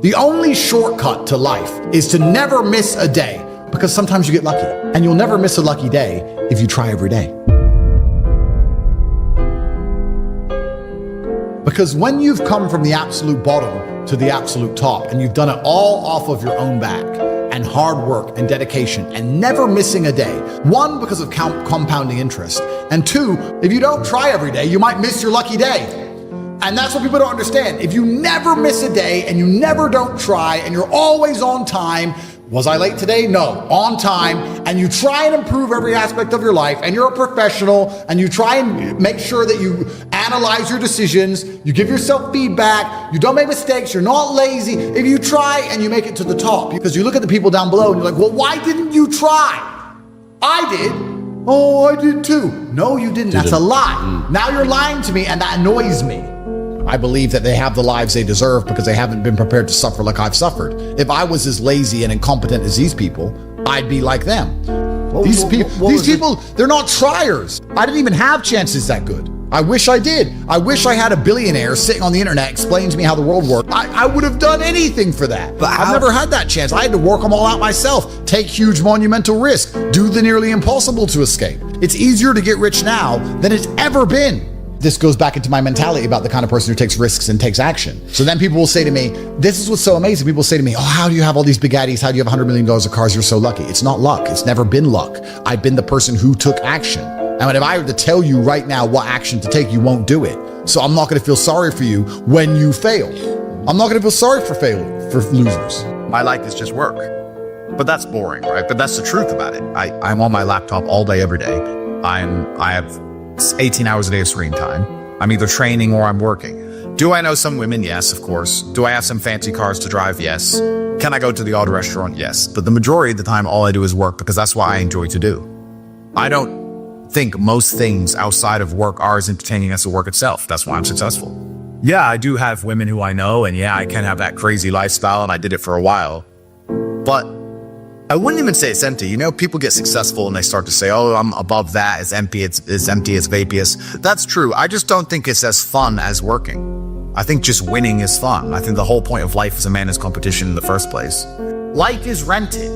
The only shortcut to life is to never miss a day, because sometimes you get lucky, and you'll never miss a lucky day if you try every day. Because when you've come from the absolute bottom to the absolute top, and you've done it all off of your own back, and hard work and dedication, and never missing a day, one, because of compounding interest, and two, if you don't try every day, you might miss your lucky day. And that's what people don't understand. If you never miss a day and you never don't try and you're always on time, was I late today? No, on time, and you try and improve every aspect of your life, and you're a professional, and you try and make sure that you analyze your decisions, you give yourself feedback, you don't make mistakes, you're not lazy. If you try and you make it to the top, because you look at the people down below and you're like, well, why didn't you try? I did. Oh, I did too. No, you didn't. That's a lie. Now you're lying to me, and that annoys me. I believe that they have the lives they deserve because they haven't been prepared to suffer like I've suffered. If I was as lazy and incompetent as these people, I'd be like them. These people, they're not triers. I didn't even have chances that good. I wish I did. I wish I had a billionaire sitting on the internet explaining to me how the world worked. I would have done anything for that. But I've never had that chance. I had to work them all out myself, take huge monumental risks, do the nearly impossible to escape. It's easier to get rich now than it's ever been. This goes back into my mentality about the kind of person who takes risks and takes action. So then people will say to me, this is what's so amazing. People say to me, oh, how do you have all these big Addies? How do you have $100 million of cars? You're so lucky. It's not luck. It's never been luck. I've been the person who took action. And if I were to tell you right now what action to take, you won't do it. So I'm not going to feel sorry for you when you fail. I'm not going to feel sorry for losers. My life is just work. But that's boring, right? But that's the truth about it. I'm on my laptop all day, every day. I have 18 hours a day of screen time. I'm either training or I'm working. Do I know some women? Yes, of course. Do I have some fancy cars to drive? Yes. Can I go to the odd restaurant? Yes. But the majority of the time, all I do is work because that's what I enjoy to do. I don't think most things outside of work are as entertaining as the work itself. That's why I'm successful. Yeah, I do have women who I know, and yeah, I can have that crazy lifestyle, and I did it for a while. But I wouldn't even say it's empty. You know, people get successful and they start to say, oh, I'm above that. It's empty. It's empty. It's vaporous. That's true. I just don't think it's as fun as working. I think just winning is fun. I think the whole point of life is a man's competition in the first place. Life is rented.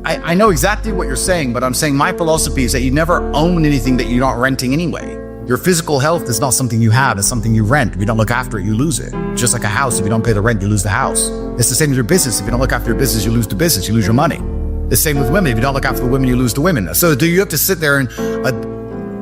I know exactly what you're saying, but I'm saying my philosophy is that you never own anything that you're not renting anyway. Your physical health is not something you have, it's something you rent. If you don't look after it, you lose it. Just like a house, if you don't pay the rent, you lose the house. It's the same with your business. If you don't look after your business, you lose the business, you lose your money. The same with women. If you don't look after the women, you lose the women. So do you have to sit there and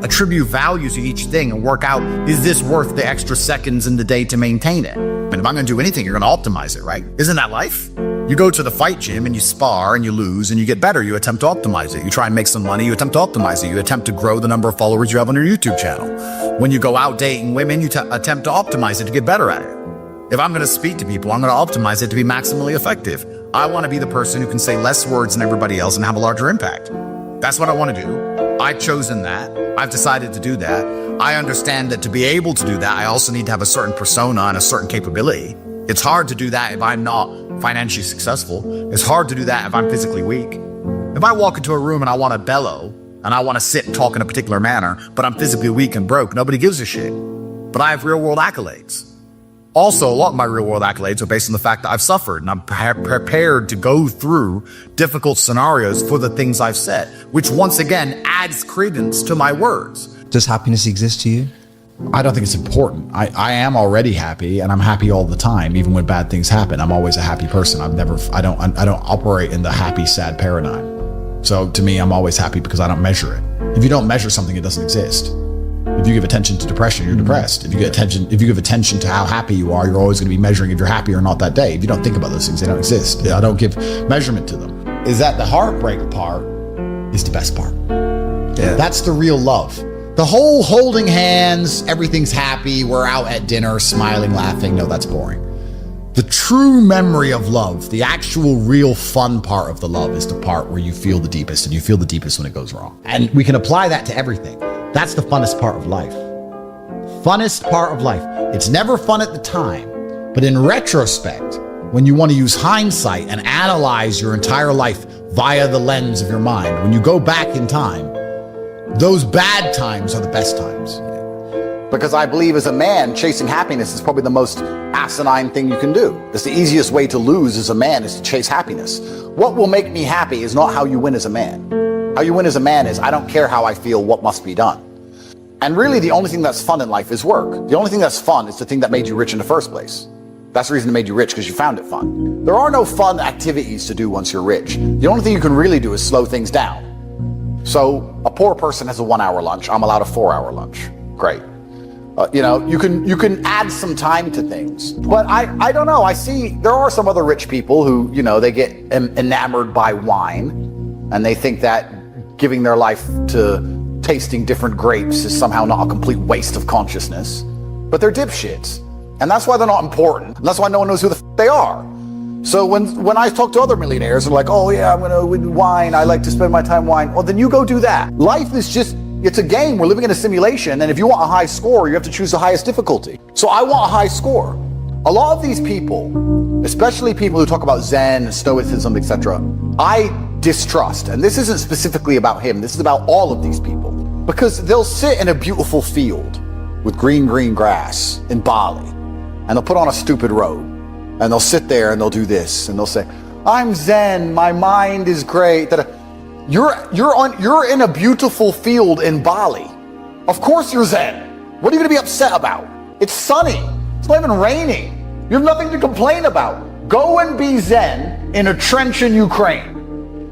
attribute value to each thing and work out, is this worth the extra seconds in the day to maintain it? And if I'm going to do anything, you're going to optimize it, right? Isn't that life? You go to the fight gym and you spar and you lose and you get better. You attempt to optimize it. You try and make some money. You attempt to optimize it. You attempt to grow the number of followers you have on your YouTube channel. When you go out dating women, you attempt to optimize it to get better at it. If I'm going to speak to people, I'm going to optimize it to be maximally effective. I want to be the person who can say less words than everybody else and have a larger impact. That's what I want to do. I've chosen that. I've decided to do that. I understand that to be able to do that, I also need to have a certain persona and a certain capability. It's hard to do that if I'm not financially successful. It's hard to do that if I'm physically weak. If I walk into a room and I want to bellow and I want to sit and talk in a particular manner, but I'm physically weak and broke, nobody gives a shit. But I have real world accolades. Also, a lot of my real world accolades are based on the fact that I've suffered and I'm prepared to go through difficult scenarios for the things I've said, which once again adds credence to my words. Does happiness exist to you? I don't think it's important. I am already happy, and I'm happy all the time, even when bad things happen. I'm always a happy person. I don't operate in the happy, sad paradigm. So to me, I'm always happy because I don't measure it. If you don't measure something, it doesn't exist. If you give attention to depression, you're depressed. If you give attention to how happy you are, you're always going to be measuring if you're happy or not that day. If you don't think about those things, they don't exist. I don't give measurement to them. Is that the heartbreak part is the best part. Yeah. That's the real love. The whole holding hands, everything's happy, we're out at dinner, smiling, laughing. No, that's boring. The true memory of love, the actual real fun part of the love is the part where you feel the deepest, and you feel the deepest when it goes wrong. And we can apply that to everything. That's the funnest part of life. Funnest part of life. It's never fun at the time, but in retrospect, when you want to use hindsight and analyze your entire life via the lens of your mind, when you go back in time, those bad times are the best times. Because I believe as a man, chasing happiness is probably the most asinine thing you can do. It's the easiest way to lose as a man is to chase happiness. What will make me happy is not how you win as a man. How you win as a man is, I don't care how I feel, what must be done. And really the only thing that's fun in life is work. The only thing that's fun is the thing that made you rich in the first place. That's the reason it made you rich, because you found it fun. There are no fun activities to do once you're rich. The only thing you can really do is slow things down. So a poor person has a 1 hour lunch. I'm allowed a 4 hour lunch. Great. You can add some time to things. But I don't know. I see there are some other rich people who, they get enamored by wine, and they think that giving their life to tasting different grapes is somehow not a complete waste of consciousness. But they're dipshits. And that's why they're not important. And that's why no one knows who the they are. So when I talk to other millionaires, they're like, oh yeah, I'm gonna wine. I like to spend my time wine. Well, then you go do that. Life is just, it's a game. We're living in a simulation. And if you want a high score, you have to choose the highest difficulty. So I want a high score. A lot of these people, especially people who talk about Zen, Stoicism, etc., I distrust. And this isn't specifically about him. This is about all of these people. Because they'll sit in a beautiful field with green grass in Bali, and they'll put on a stupid robe, and they'll sit there and they'll do this, and they'll say, I'm Zen, my mind is great. You're in a beautiful field in Bali. Of course you're Zen. What are you gonna be upset about? It's sunny. It's not even raining. You have nothing to complain about. Go and be Zen in a trench in Ukraine.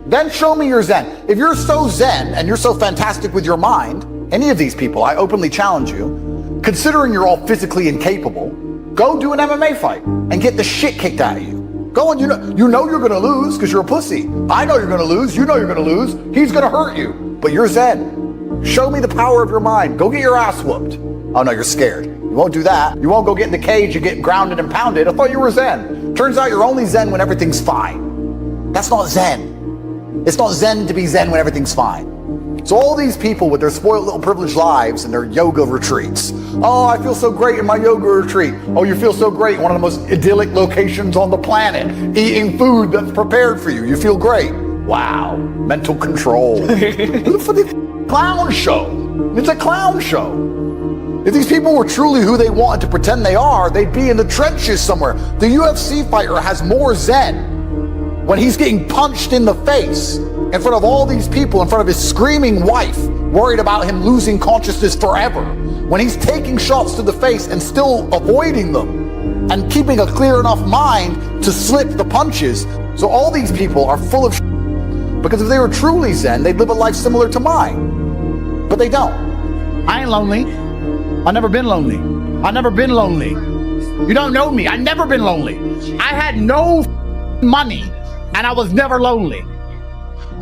Then show me your Zen. If you're so Zen and you're so fantastic with your mind, any of these people, I openly challenge you, considering you're all physically incapable, go do an MMA fight and get the shit kicked out of you. Go and you know you're gonna lose because you're a pussy. I know you're gonna lose, you know you're gonna lose, he's gonna hurt you, but you're Zen. Show me the power of your mind. Go get your ass whooped. Oh no, you're scared. You won't do that. You won't go get in the cage and get grounded and pounded. I thought you were Zen. Turns out you're only Zen when everything's fine. That's not Zen. It's not Zen to be Zen when everything's fine. So all these people with their spoiled little privileged lives and their yoga retreats. Oh, I feel so great in my yoga retreat. Oh, you feel so great in one of the most idyllic locations on the planet, eating food that's prepared for you. You feel great. Wow, mental control. For the clown show. It's a clown show. If these people were truly who they wanted to pretend they are, they'd be in the trenches somewhere. The UFC fighter has more Zen when he's getting punched in the face in front of all these people, in front of his screaming wife, worried about him losing consciousness forever. When he's taking shots to the face and still avoiding them and keeping a clear enough mind to slip the punches. So all these people are full of shit, because if they were truly Zen, they'd live a life similar to mine. But they don't. I ain't lonely. I've never been lonely. I've never been lonely. You don't know me. I've never been lonely. I had no money and I was never lonely.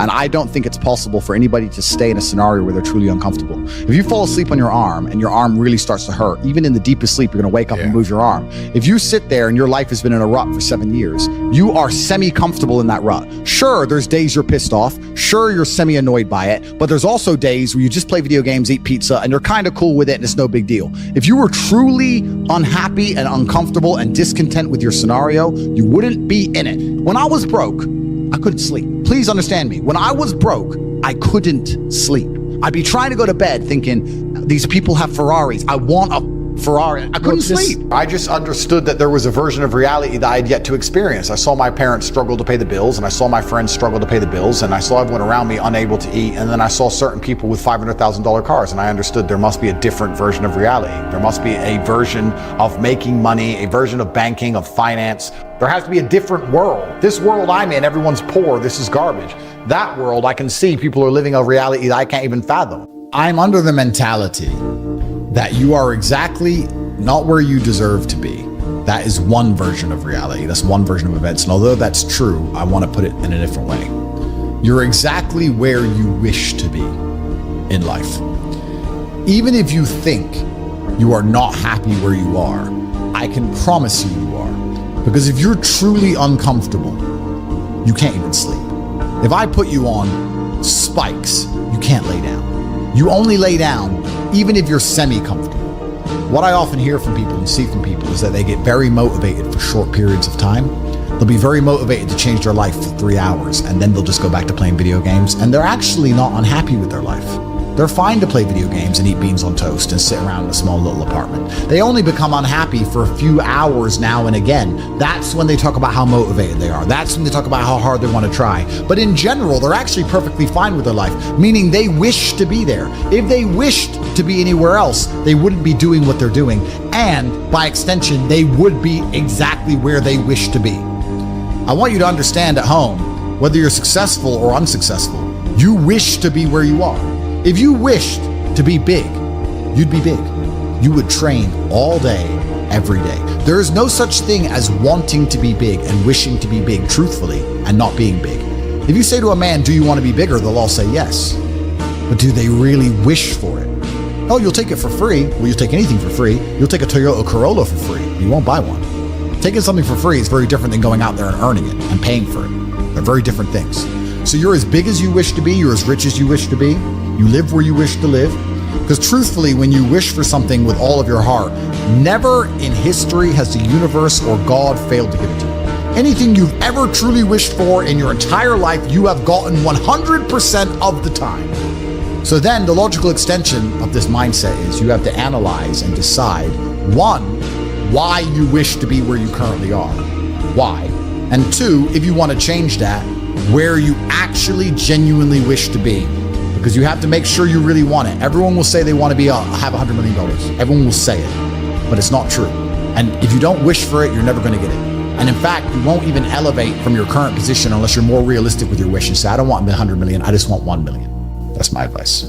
And I don't think it's possible for anybody to stay in a scenario where they're truly uncomfortable. If you fall asleep on your arm and your arm really starts to hurt, even in the deepest sleep, you're gonna wake up and move your arm. If you sit there and your life has been in a rut for 7 years, you are semi-comfortable in that rut. Sure, there's days you're pissed off. Sure, you're semi-annoyed by it, but there's also days where you just play video games, eat pizza, and you're kind of cool with it and it's no big deal. If you were truly unhappy and uncomfortable and discontent with your scenario, you wouldn't be in it. When I was broke, I couldn't sleep. Please understand me. When I was broke, I couldn't sleep. I'd be trying to go to bed thinking, these people have Ferraris. I want a Ferrari. I couldn't sleep. I just understood that there was a version of reality that I had yet to experience. I saw my parents struggle to pay the bills, and I saw my friends struggle to pay the bills, and I saw everyone around me unable to eat, and then I saw certain people with $500,000 cars, and I understood there must be a different version of reality. There must be a version of making money, a version of banking, of finance. There has to be a different world. This world I'm in, everyone's poor, this is garbage. That world, I can see people are living a reality that I can't even fathom. I'm under the mentality that you are exactly not where you deserve to be. That is one version of reality. That's one version of events. And although that's true, I want to put it in a different way. You're exactly where you wish to be in life. Even if you think you are not happy where you are, I can promise you are. Because if you're truly uncomfortable, you can't even sleep. If I put you on spikes, you can't lay down. You only lay down even if you're semi-comfortable. What I often hear from people and see from people is that they get very motivated for short periods of time. They'll be very motivated to change their life for 3 hours, and then they'll just go back to playing video games, and they're actually not unhappy with their life. They're fine to play video games and eat beans on toast and sit around in a small little apartment. They only become unhappy for a few hours now and again. That's when they talk about how motivated they are. That's when they talk about how hard they want to try. But in general, they're actually perfectly fine with their life, meaning they wish to be there. If they wished to be anywhere else, they wouldn't be doing what they're doing. And by extension, they would be exactly where they wish to be. I want you to understand at home, whether you're successful or unsuccessful, you wish to be where you are. If you wished to be big, you'd be big. You would train all day, every day. There is no such thing as wanting to be big and wishing to be big truthfully and not being big. If you say to a man, do you want to be bigger? They'll all say yes. But do they really wish for it? Oh, you'll take it for free. Well, you'll take anything for free. You'll take a Toyota Corolla for free. You won't buy one. Taking something for free is very different than going out there and earning it and paying for it. They're very different things. So you're as big as you wish to be. You're as rich as you wish to be. You live where you wish to live. Because truthfully, when you wish for something with all of your heart, never in history has the universe or God failed to give it to you. Anything you've ever truly wished for in your entire life, you have gotten 100% of the time. So then the logical extension of this mindset is you have to analyze and decide, one, why you wish to be where you currently are. Why? And two, if you want to change that, where you actually genuinely wish to be. Because you have to make sure you really want it. Everyone will say they want to have $100 million. Everyone will say it, but it's not true. And if you don't wish for it, you're never going to get it. And in fact, you won't even elevate from your current position unless you're more realistic with your wish and say, I don't want 100 million, I just want 1 million. That's my advice.